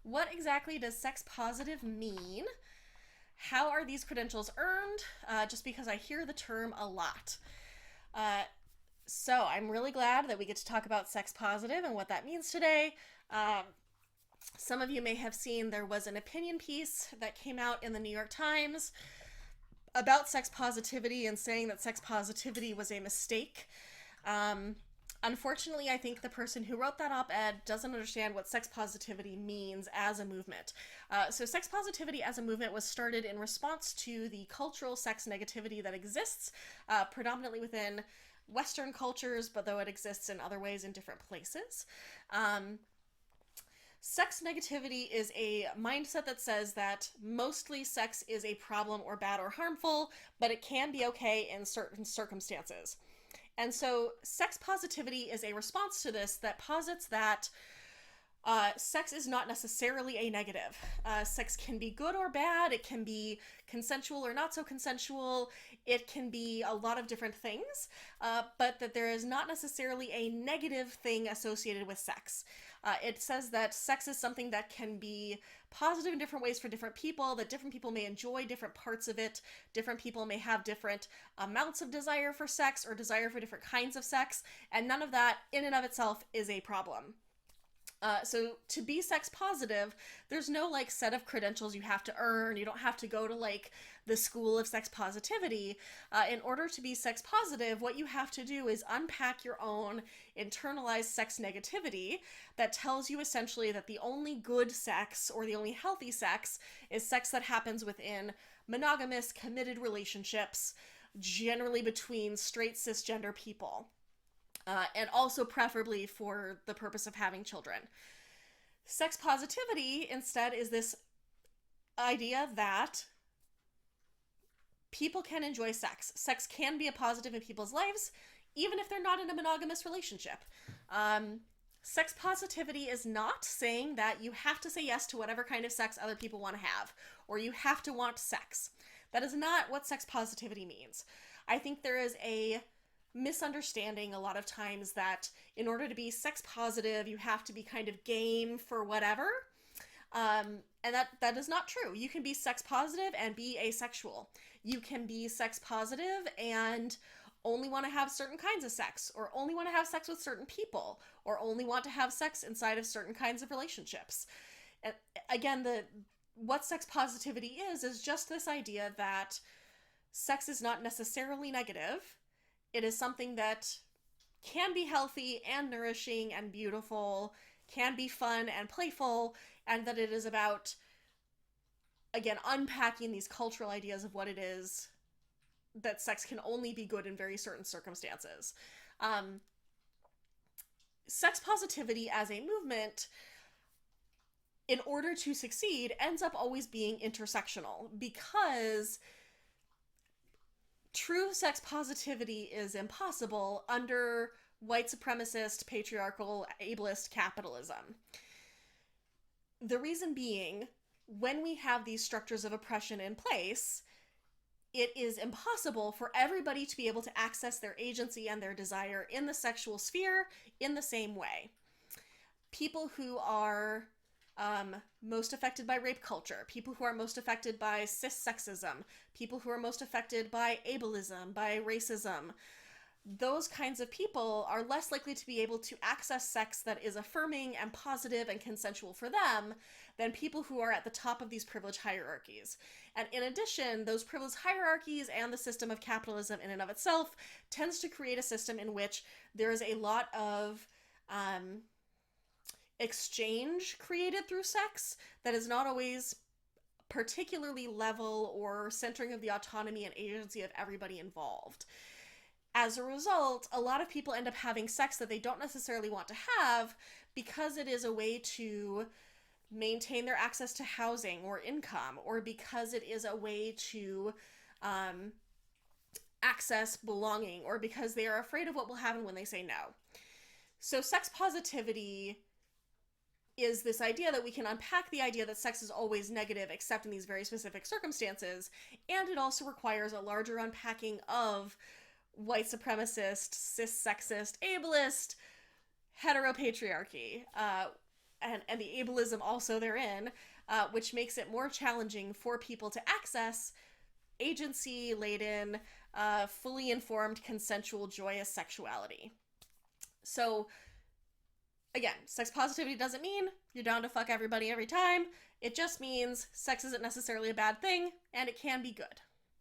What exactly does sex positive mean? How are these credentials earned? Just because I hear the term a lot. Uh, so I'm really glad that we get to talk about sex positive and what that means today. Um, some of you may have seen there was an opinion piece that came out in the New York Times about sex positivity and saying that sex positivity was a mistake. Um, Unfortunately, I think the person who wrote that op ed doesn't understand what sex positivity means as a movement. So, sex positivity as a movement was started in response to the cultural sex negativity that exists predominantly within Western cultures, but though it exists in other ways in different places. Um, Sex negativity is a mindset that says that mostly sex is a problem or bad or harmful, but it can be okay in certain circumstances. And so, sex positivity is a response to this that posits that sex is not necessarily a negative. Sex can be good or bad. It can be consensual or not so consensual. It can be a lot of different things, but that there is not necessarily a negative thing associated with sex. It says that sex is something that can be positive in different ways for different people, that different people may enjoy different parts of it, different people may have different amounts of desire for sex or desire for different kinds of sex, and none of that in and of itself is a problem. So to be sex positive, there's no like set of credentials you have to earn. You don't have to go to like the school of sex positivity. In order to be sex positive, what you have to do is unpack your own internalized sex negativity that tells you essentially that the only good sex or the only healthy sex is sex that happens within monogamous, committed relationships, generally between straight cisgender people. And also preferably for the purpose of having children. Sex positivity, instead, is this idea that people can enjoy sex. Sex can be a positive in people's lives, even if they're not in a monogamous relationship. Sex positivity is not saying that you have to say yes to whatever kind of sex other people want to have, or you have to want sex. That is not what sex positivity means. I think there is a misunderstanding a lot of times that in order to be sex positive, you have to be kind of game for whatever. And that is not true. You can be sex positive and be asexual. You can be sex positive and only want to have certain kinds of sex, or only want to have sex with certain people, or only want to have sex inside of certain kinds of relationships. And again, the what sex positivity is just this idea that sex is not necessarily negative. It is something that can be healthy and nourishing and beautiful, can be fun and playful, and that it is about, again, unpacking these cultural ideas of what it is that sex can only be good in very certain circumstances. Um, Sex positivity as a movement, in order to succeed, ends up always being intersectional because true sex positivity is impossible under white supremacist, patriarchal, ableist capitalism. The reason being, when we have these structures of oppression in place, it is impossible for everybody to be able to access their agency and their desire in the sexual sphere in the same way. People who are most affected by rape culture, people who are most affected by cis sexism, people who are most affected by ableism, by racism, those kinds of people are less likely to be able to access sex that is affirming and positive and consensual for them than people who are at the top of these privilege hierarchies. And in addition, those privilege hierarchies and the system of capitalism in and of itself tends to create a system in which there is a lot of exchange created through sex that is not always particularly level or centering of the autonomy and agency of everybody involved. As a result, a lot of people end up having sex that they don't necessarily want to have because it is a way to maintain their access to housing or income, or because it is a way to access belonging, or because they are afraid of what will happen when they say no. So, sex positivity is this idea that we can unpack the idea that sex is always negative except in these very specific circumstances, and it also requires a larger unpacking of white supremacist, cis sexist, ableist, heteropatriarchy. and the ableism also therein, which makes it more challenging for people to access agency-laden, fully informed, consensual, joyous sexuality. So, again, sex positivity doesn't mean you're down to fuck everybody every time. It just means sex isn't necessarily a bad thing, and it can be good.